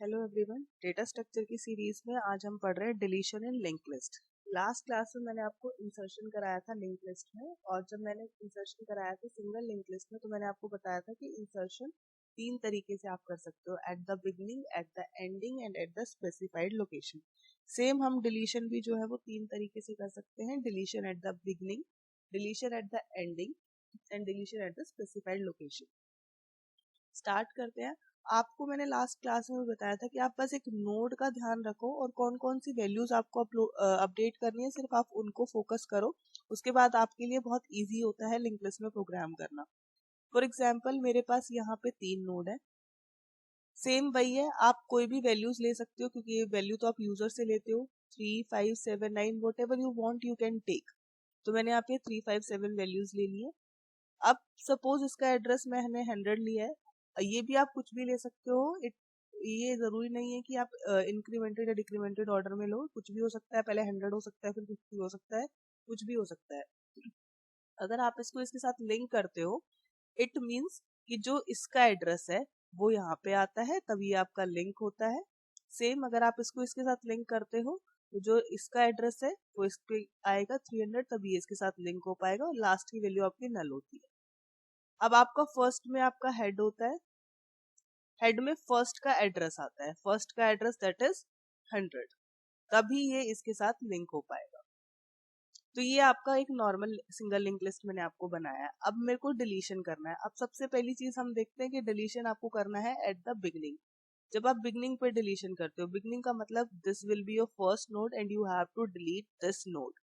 Hello everyone, data structure की series में आज हम पढ़ रहे हैं डिलीशन इन लिंक लिस्ट। लास्ट क्लास में मैंने आपको इंसर्शन कराया था लिंक लिस्ट में, और जब मैंने इंसर्शन कराया था सिंगल लिंक लिस्ट में तो मैंने आपको बताया था कि इंसर्शन तीन तरीके से आप कर सकते हो, at the beginning, at the ending and at the specified location. Same हम डिलीशन भी जो है वो तीन तरीके से कर सकते हैं, deletion at the beginning, deletion at the ending and deletion at the specified location. Start करते हैं। आपको मैंने लास्ट क्लास में बताया था कि आप बस एक नोड का ध्यान रखो और कौन कौन सी वैल्यूज आपको अपडेट करनी है, सिर्फ आप उनको फोकस करो। उसके बाद आपके लिए बहुत इजी होता है लिंक लिस्ट में प्रोग्राम करना। फॉर एग्जाम्पल मेरे पास यहाँ पे 3 नोड है, सेम वही है, आप कोई भी वैल्यूज ले सकते हो क्योंकि ये वैल्यू तो आप यूजर से लेते हो। 3, 5, 7, 9 whatever you want you can take. तो मैंने यहाँ पे 3, 5, 7 वैल्यूज ले ली है। अब सपोज इसका एड्रेस मैंने 100 लिया है, ये भी आप कुछ भी ले सकते हो। ये जरूरी नहीं है कि आप इंक्रीमेंटेड या डिक्रीमेंटेड ऑर्डर में लो, कुछ भी हो सकता है, पहले 100 हो सकता है, फिर 50 हो सकता है, कुछ भी हो सकता है। अगर आप इसको इसके साथ लिंक करते हो, इट मीन्स कि जो इसका एड्रेस है वो यहाँ पे आता है, तभी आपका लिंक होता है। सेम अगर आप इसको इसके साथ लिंक करते हो तो जो इसका एड्रेस है वो इस पे आएगा 300, तभी इसके साथ लिंक हो पाएगा और लास्ट की वैल्यू आपकी नल होती है। अब आपका फर्स्ट में आपका हेड होता है, हेड में फर्स्ट का एड्रेस आता है, फर्स्ट का एड्रेस दैट इज 100, तभी ये इसके साथ लिंक हो पाएगा। तो ये आपका एक नॉर्मल सिंगल लिंक लिस्ट मैंने आपको बनाया है। अब मेरे को डिलीशन करना है। अब सबसे पहली चीज हम देखते हैं कि डिलीशन आपको करना है एट द बिगनिंग। जब आप बिगनिंग पे डिलीशन करते हो, बिगनिंग का मतलब this will be your first node and you have to delete this node.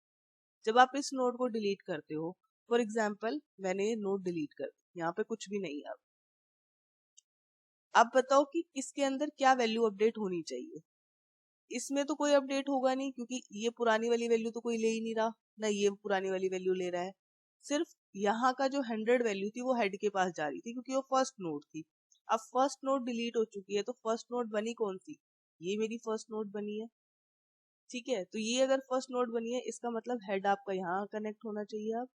जब आप इस नोड को डिलीट करते हो, फॉर एग्जाम्पल मैंने ये नोड डिलीट कर दी, यहाँ पे कुछ भी नहीं है। अब बताओ कि किसके अंदर क्या वैल्यू अपडेट होनी चाहिए। इसमें तो कोई अपडेट होगा नहीं क्योंकि ये पुरानी वाली वैल्यू तो कोई ले ही नहीं रहा, ना ये पुरानी वाली वैल्यू ले रहा है। सिर्फ यहाँ का जो 100 वैल्यू थी वो हेड के पास जा रही थी क्योंकि वो फर्स्ट नोड थी। अब फर्स्ट नोड डिलीट हो चुकी है तो फर्स्ट नोड बनी कौन सी? ये मेरी फर्स्ट नोड बनी है। ठीक है, तो ये अगर फर्स्ट नोड बनी है इसका मतलब हेड आपका यहाँ कनेक्ट होना चाहिए। अब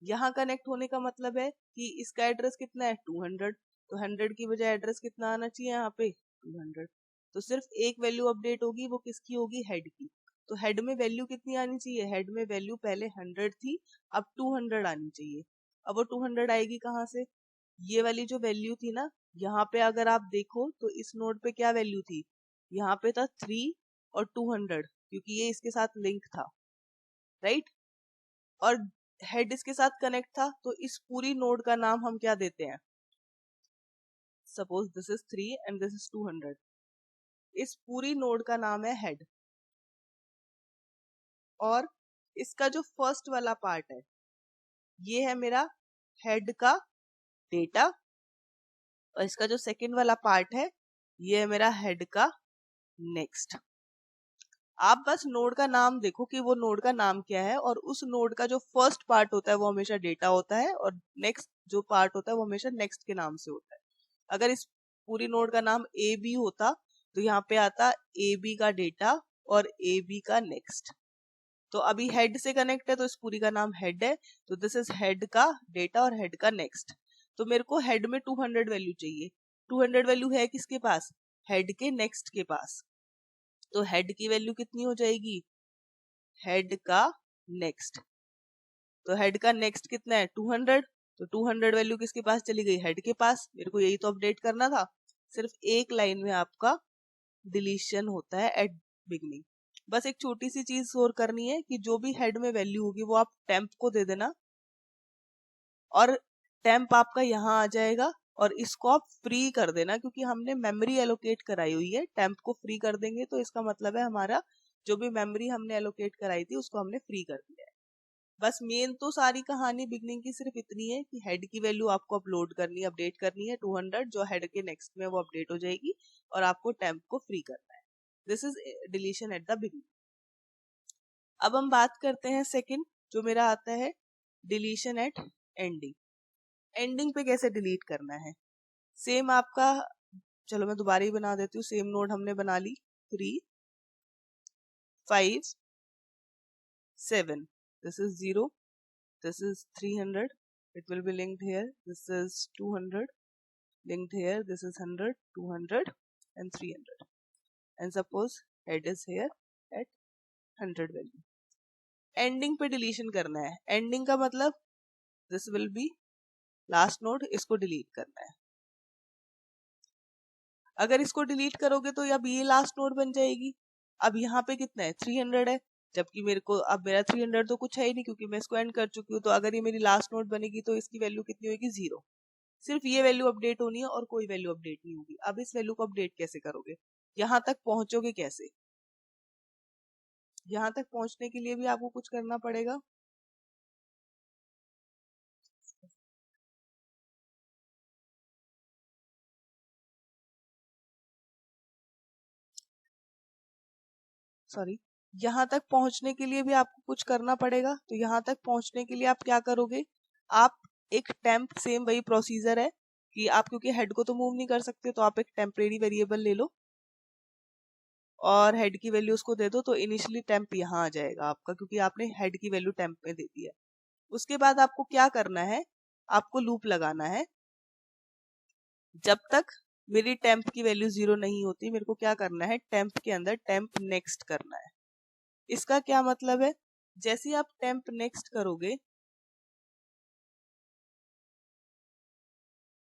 यहाँ कनेक्ट होने का मतलब है कि इसका एड्रेस कितना है 200, तो 100 की बजाय एड्रेस कितना आना चाहिए यहाँ पे 200। तो सिर्फ एक वैल्यू अपडेट होगी, वो किसकी होगी? हेड की। तो हेड में वैल्यू कितनी आनी चाहिए? हेड में वैल्यू पहले 100 थी, अब 200 आनी चाहिए। अब वो 200 आएगी कहाँ से? ये वाली जो वैल्यू थी ना, यहाँ पे अगर आप देखो तो इस नोड पे क्या वैल्यू थी? यहाँ पे था 3 और 200, क्योंकि ये इसके साथ लिंक था, राइट। और हेड इसके साथ कनेक्ट था, तो इस पूरी नोड का नाम हम क्या देते हैं? Suppose this is 3 and this is 200, इस पूरी नोड का नाम है हेड। और इसका जो फर्स्ट वाला पार्ट है ये है मेरा हेड का डेटा, और इसका जो सेकंड वाला पार्ट है ये है मेरा हेड का नेक्स्ट। आप बस नोड का नाम देखो कि वो नोड का नाम क्या है, और उस नोड का जो फर्स्ट पार्ट होता है वो हमेशा डेटा होता है, और नेक्स्ट जो पार्ट होता है वो हमेशा नेक्स्ट के नाम से होता है। अगर इस पूरी नोड का नाम ए बी होता तो यहाँ पे आता ए बी का डेटा और ए बी का नेक्स्ट। तो अभी हेड से कनेक्ट है तो इस पूरी का नाम हेड है, तो दिस इज हेड का डेटा और हेड का नेक्स्ट। तो मेरे को हेड में 200 वैल्यू चाहिए। 200 वैल्यू है किसके पास? हेड के नेक्स्ट के पास। तो हेड की वैल्यू कितनी हो जाएगी? हेड का नेक्स्ट। तो हेड का नेक्स्ट कितना है? 200। तो 200 वैल्यू किसके पास चली गई? हेड के पास। मेरे को यही तो अपडेट करना था। सिर्फ एक लाइन में आपका डिलीशन होता है एट बिगनिंग। बस एक छोटी सी चीज और करनी है कि जो भी हेड में वैल्यू होगी वो आप टेम्प को दे देना, और टेम्प आपका यहाँ आ जाएगा, और इसको आप फ्री कर देना क्योंकि हमने मेमोरी एलोकेट कराई हुई है। टेम्प को फ्री कर देंगे तो इसका मतलब है हमारा जो भी मेमोरी हमने एलोकेट कराई थी उसको हमने फ्री कर दिया है। बस मेन तो सारी कहानी बिगनिंग की सिर्फ इतनी है कि हेड की वैल्यू आपको अपलोड करनी, अपडेट करनी है 200, जो हेड के नेक्स्ट में वो अपडेट हो जाएगी, और आपको टेम्प को फ्री करना है। This is deletion at the beginning. अब हम बात करते हैं सेकंड, जो मेरा आता है डिलीशन एट एंडिंग। एंडिंग पे कैसे डिलीट करना है? सेम आपका, चलो मैं दोबारा ही बना देती हूँ। सेम नोड हमने बना ली, 3, 5, 7, this is 0, this is 300, it will be linked here, this is 200, linked here, this is 100, 200, and 300, and suppose head is here at 100 value. Ending पे डिलीशन करना है. एंडिंग का मतलब this will B last node, इसको delete करना है. अगर इसको डिलीट करोगे तो अब ये लास्ट नोड बन जाएगी. अब यहाँ पे कितना है 300 है, जबकि मेरे को अब मेरा 300 तो कुछ है ही नहीं क्योंकि मैं इसको एंड कर चुकी हूँ. तो अगर ये मेरी लास्ट नोड बनेगी तो इसकी वैल्यू कितनी होगी 0. सिर्फ ये वैल्यू अपडेट होनी है और कोई वैल्यू अपडेट नहीं होगी. अब इस वैल्यू को अपडेट कैसे करोगे, यहाँ तक पहुंचोगे कैसे? यहाँ तक पहुंचने के लिए भी आपको कुछ करना पड़ेगा. सॉरी, यहाँ तक पहुंचने के लिए भी आपको कुछ करना पड़ेगा. तो यहाँ तक पहुंचने के लिए आप क्या करोगे, आप एक टेम्प, सेम वही प्रोसीजर है कि आप क्योंकि हेड को तो मूव नहीं कर सकते तो आप एक टेम्परेरी वेरिएबल ले लो और हेड की वैल्यू उसको दे दो. तो इनिशियली टेम्प यहाँ आ जाएगा आपका क्योंकि आपने हेड की वैल्यू टेम्प में दे दी है. उसके बाद आपको क्या करना है, आपको लूप लगाना है जब तक मेरी टेम्प की वैल्यू 0 नहीं होती. मेरे को क्या करना है, टेम्प के अंदर टेम्प नेक्स्ट करना है. इसका क्या मतलब है, जैसे ही आप टेम्प नेक्स्ट करोगे,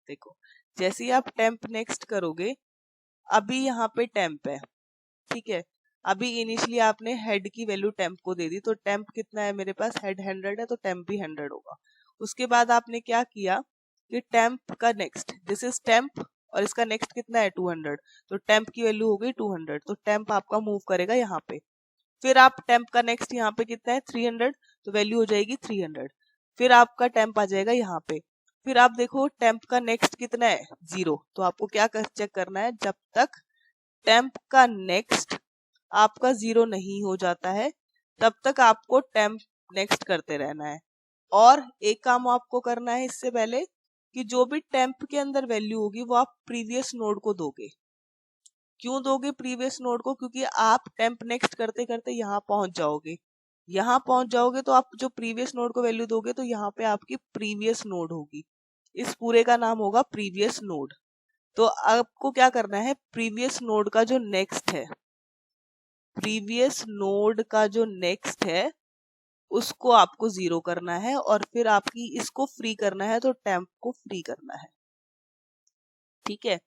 देखो जैसे ही आप टेम्प नेक्स्ट करोगे, अभी यहाँ पे टेम्प है, ठीक है. अभी इनिशियली आपने हेड की वैल्यू टेम्प को दे दी, तो टेम्प कितना है मेरे पास, हेड 100 है तो टेम्प भी 100 होगा. उसके बाद आपने क्या किया कि टेम्प का नेक्स्ट, दिस इज टेम्प और इसका नेक्स्ट कितना है 200, तो टेम्प की वैल्यू हो गई 200. तो टेम्प आपका मूव करेगा यहाँ पे. फिर आप टेम्प का नेक्स्ट यहाँ पे कितना है 300, तो वैल्यू हो जाएगी 300. फिर आपका टेम्प आ जाएगा यहाँ पे. फिर आप देखो टेम्प का नेक्स्ट कितना है 0, तो आपको क्या चेक करना है, जब तक टेम्प का नेक्स्ट आपका 0 नहीं हो जाता है तब तक आपको टेम्प नेक्स्ट करते रहना है. और एक काम आपको करना है इससे पहले कि जो भी टेम्प के अंदर वैल्यू होगी वो आप प्रीवियस नोड को दोगे. क्यों दोगे प्रीवियस नोड को, क्योंकि आप टेम्प नेक्स्ट करते करते यहाँ पहुंच जाओगे. यहाँ पहुंच जाओगे तो आप जो प्रीवियस नोड को वैल्यू दोगे तो यहाँ पे आपकी प्रीवियस नोड होगी. इस पूरे का नाम होगा प्रीवियस नोड. तो आपको क्या करना है, प्रीवियस नोड का जो नेक्स्ट है, प्रीवियस नोड का जो नेक्स्ट है उसको आपको 0 करना है और फिर आपकी इसको फ्री करना है, तो टेम्प को फ्री करना है. ठीक है.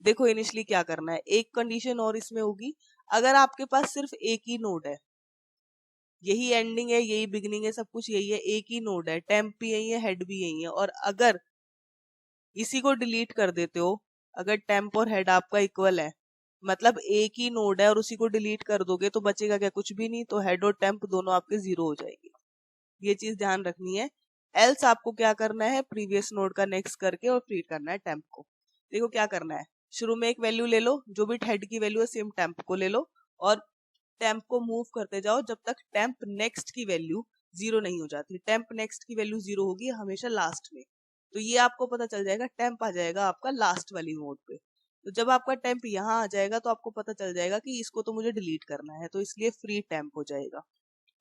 देखो इनिशियली क्या करना है, एक कंडीशन और इसमें होगी. अगर आपके पास सिर्फ एक ही नोड है, यही एंडिंग है यही बिगिनिंग है, सब कुछ यही है, एक ही नोड है, टेम्प भी यही है हेड भी यही है, और अगर इसी को डिलीट कर देते हो, अगर टेम्प और हेड आपका इक्वल है, मतलब एक ही नोड है और उसी को डिलीट कर दोगे तो बचेगा क्या, कुछ भी नहीं. तो हेड और टेम्प दोनों आपके 0 हो जाएंगे. ये चीज ध्यान रखनी है. एल्स आपको क्या करना है, प्रीवियस नोड का नेक्स्ट करके और फ्री करना है टेम्प को. देखो क्या करना है, शुरू में एक वैल्यू ले लो, जो भी हेड की वैल्यू है सेम टेम्प को ले लो और टेम्प को मूव करते जाओ जब तक टेम्प नेक्स्ट की वैल्यू 0 नहीं हो जाती. टेम्प नेक्स्ट की वैल्यू 0 होगी हमेशा लास्ट में. तो ये आपको पता चल जाएगा, टेम्प आ जाएगा आपका लास्ट वाली नोड पे. तो जब आपका टेम्प यहाँ आ जाएगा तो आपको पता चल जाएगा कि इसको तो मुझे डिलीट करना है, तो इसलिए फ्री टेम्प हो जाएगा.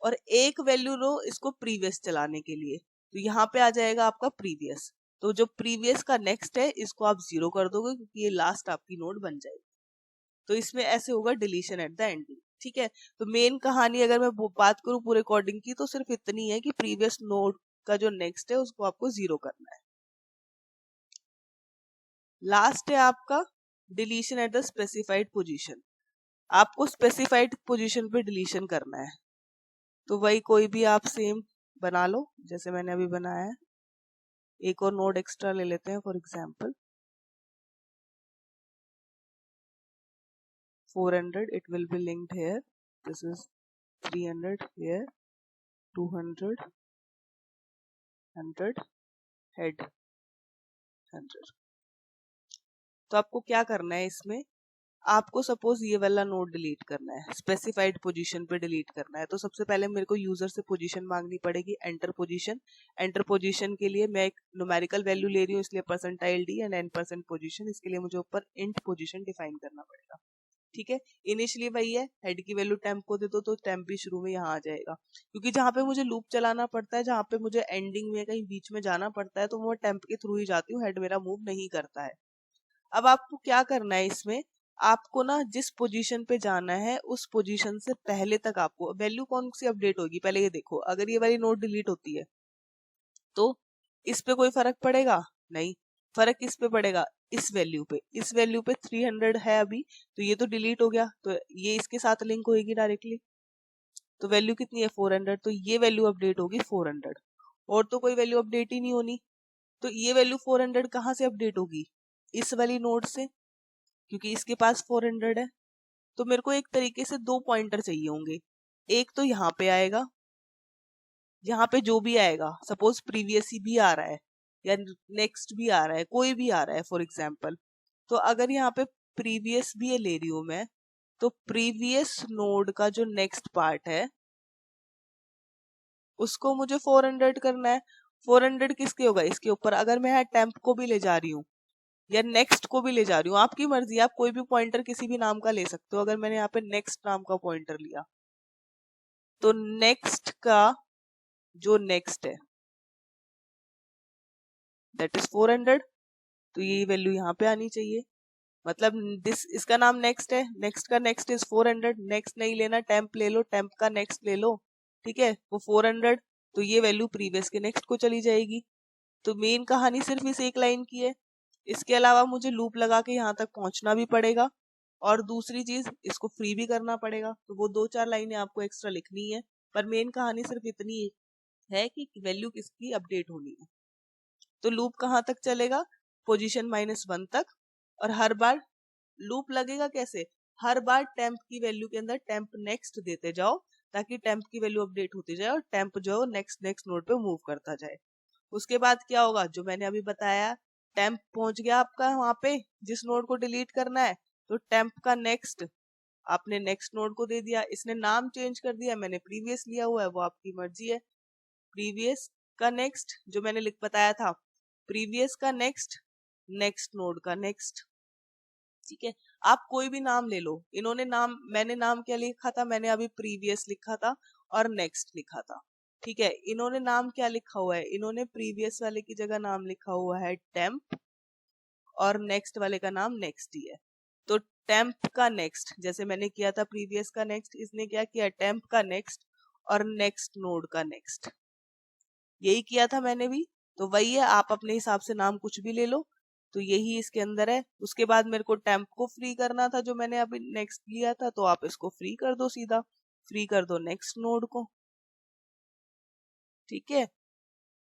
और एक वैल्यू लो इसको प्रीवियस चलाने के लिए, तो यहाँ पे आ जाएगा आपका प्रीवियस. तो जो प्रीवियस का नेक्स्ट है इसको आप 0 कर दोगे क्योंकि ये लास्ट आपकी नोड बन जाएगी. तो इसमें ऐसे होगा डिलीशन एट द एंडिंग. ठीक है. तो मेन कहानी अगर मैं बात करूं पूरे कोडिंग की तो सिर्फ इतनी है कि प्रीवियस नोड का जो नेक्स्ट है उसको आपको 0 करना है. लास्ट है आपका deletion at the specified position. आपको स्पेसिफाइड पोजीशन पे डिलीशन करना है. तो वही कोई भी आप सेम बना लो जैसे मैंने अभी बनाया है. एक और नोड एक्स्ट्रा ले लेते हैं, for example 400, it will be linked here. This is 300 here, 200, 100, head 100. तो आपको क्या करना है इसमें, आपको सपोज ये वाला नोड डिलीट करना है, स्पेसिफाइड पोजीशन पे डिलीट करना है. तो सबसे पहले मेरे को यूजर से पोजीशन मांगनी पड़ेगी, एंटर पोजीशन. एंटर पोजीशन के लिए मैं एक न्यूमेरिकल वैल्यू ले रही हूँ इसलिए %d एंड n% पोजीशन. इसके लिए मुझे ऊपर इंट पोजीशन डिफाइन करना पड़ेगा. ठीक है. इनिशियली वही है, हेड की वैल्यू टेम्प को दे दो तो टेम्प भी शुरू में यहाँ आ जाएगा, क्योंकि जहाँ पे मुझे लूप चलाना पड़ता है, जहाँ पे मुझे एंडिंग में कहीं बीच में जाना पड़ता है, तो वो टेम्प के थ्रू ही जाती हूँ, हेड मेरा मूव नहीं करता है. अब आपको क्या करना है इसमें, आपको ना जिस पोजीशन पे जाना है उस पोजीशन से पहले तक आपको वैल्यू कौन सी अपडेट होगी, पहले ये देखो। अगर ये वाली नोड डिलीट होती है तो इस पे कोई फर्क पड़ेगा नहीं। फर्क किस पे पड़ेगा, इस वैल्यू पे। इस वैल्यू पे 300 है अभी, तो ये तो डिलीट हो गया, तो ये इसके साथ लिंक होगी डायरेक्टली। तो वैल्यू कितनी है 400, तो ये वैल्यू अपडेट होगी 400, और तो कोई वैल्यू अपडेट ही नहीं होनी। तो ये वैल्यू 400 कहाँ से अपडेट होगी, इस वाली नोड से, क्योंकि इसके पास 400 है। तो मेरे को एक तरीके से दो पॉइंटर चाहिए होंगे। एक तो यहाँ पे आएगा, यहाँ पे जो भी आएगा, सपोज प्रीवियस ही भी आ रहा है या नेक्स्ट भी आ रहा है, कोई भी आ रहा है फॉर एग्जाम्पल। तो अगर यहाँ पे प्रीवियस भी ले रही हूं मैं, तो प्रीवियस नोड का जो नेक्स्ट पार्ट है उसको मुझे 400 करना है। 400 किसके होगा, इसके ऊपर। अगर मैं यहाँ टेम्प को भी ले जा रही हूँ या नेक्स्ट को भी ले जा रही हूँ, आपकी मर्जी, आप कोई भी पॉइंटर किसी भी नाम का ले सकते हो। अगर मैंने यहाँ पे नेक्स्ट नाम का पॉइंटर लिया, तो नेक्स्ट का जो नेक्स्ट है दैट इज 400, तो ये वैल्यू यहाँ पे आनी चाहिए। मतलब दिस, इसका नाम नेक्स्ट है, नेक्स्ट का नेक्स्ट इज 400। नेक्स्ट नहीं लेना, टेम्प ले लो, टेम्प का नेक्स्ट ले लो, ठीक है, वो 400। तो ये वैल्यू प्रीवियस के नेक्स्ट को चली जाएगी। तो मेन कहानी सिर्फ इस एक लाइन की है। इसके अलावा मुझे लूप लगा के यहाँ तक पहुंचना भी पड़ेगा, और दूसरी चीज इसको फ्री भी करना पड़ेगा। तो वो 2-4 लाइनें आपको एक्स्ट्रा लिखनी है, पर मेन कहानी सिर्फ इतनी है कि वैल्यू किसकी अपडेट होनी है। तो लूप कहाँ तक चलेगा, पोजीशन -1 तक। और हर बार लूप लगेगा कैसे, हर बार टेम्प की वैल्यू के अंदर टेम्प नेक्स्ट देते जाओ, ताकि टेम्प की वैल्यू अपडेट होती जाए और टेम्प जो नेक्स्ट नेक्स्ट नोड पे मूव करता जाए। उसके बाद क्या होगा, जो मैंने अभी बताया, टेम्प पहुंच गया आपका वहां पे जिस नोड को डिलीट करना है, तो टेम्प का नेक्स्ट आपने नेक्स्ट नोड को दे दिया। इसने नाम चेंज कर दिया, मैंने प्रीवियस लिया हुआ है, वो आपकी मर्जी है। प्रीवियस का नेक्स्ट जो मैंने लिख बताया था, प्रीवियस का नेक्स्ट, नेक्स्ट नोड का नेक्स्ट, ठीक है। आप कोई भी नाम ले लो। इन्होंने नाम, मैंने नाम क्या लिखा था, मैंने अभी प्रीवियस लिखा था और नेक्स्ट लिखा था, ठीक है। इन्होंने नाम क्या लिखा हुआ है, इन्होंने प्रीवियस वाले की जगह नाम लिखा हुआ है टेम्प, और नेक्स्ट वाले का नाम नेक्स्ट ही है। तो टेम्प का नेक्स्ट जैसे मैंने किया था प्रीवियस का नेक्स्ट, इसने क्या किया, टेम्प का नेक्स्ट और नेक्स्ट नोड का नेक्स्ट, यही किया था मैंने भी। तो वही है, आप अपने हिसाब से नाम कुछ भी ले लो, तो यही इसके अंदर है। उसके बाद मेरे को टेम्प को फ्री करना था, जो मैंने अभी नेक्स्ट लिया था, तो आप इसको फ्री कर दो, सीधा फ्री कर दो नेक्स्ट नोड को, ठीक है।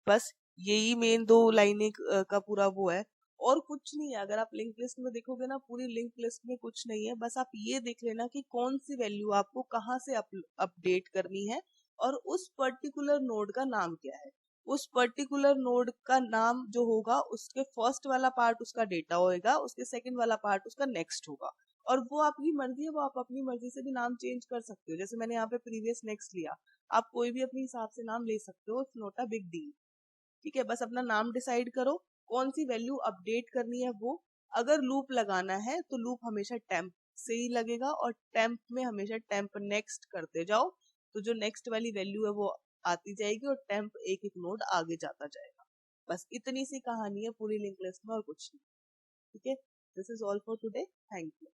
बस यही मेन 2 लाइनें का पूरा वो है, और कुछ नहीं है। अगर आप लिंक लिस्ट में देखोगे ना, पूरी लिंक लिस्ट में कुछ नहीं है। बस आप ये देख लेना कि कौन सी वैल्यू आपको कहाँ से अपडेट करनी है, और उस पर्टिकुलर नोड का नाम क्या है। उस पर्टिकुलर नोड का नाम जो होगा, उसके फर्स्ट वाला पार्ट उसका डेटा होएगा, उसके सेकंड वाला पार्ट उसका नेक्स्ट होगा। और वो आपकी मर्जी है, वो आप अपनी मर्जी से भी नाम चेंज कर सकते हो। जैसे मैंने यहाँ पे प्रीवियस नेक्स्ट लिया, आप कोई भी अपने हिसाब से नाम ले सकते हो, it's not a big deal, ठीक है। बस अपना नाम डिसाइड करो, कौन सी वैल्यू अपडेट करनी है वो। अगर लूप लगाना है तो लूप हमेशा टेम्प से ही लगेगा, और टेम्प में हमेशा टेम्प नेक्स्ट करते जाओ, तो जो नेक्स्ट वाली वैल्यू है वो आती जाएगी, और टेम्प एक एक नोड आगे जाता जाएगा। बस इतनी सी कहानी है पूरी लिंक लिस्ट में, और कुछ नहीं, ठीक है। This is all for today, thank you.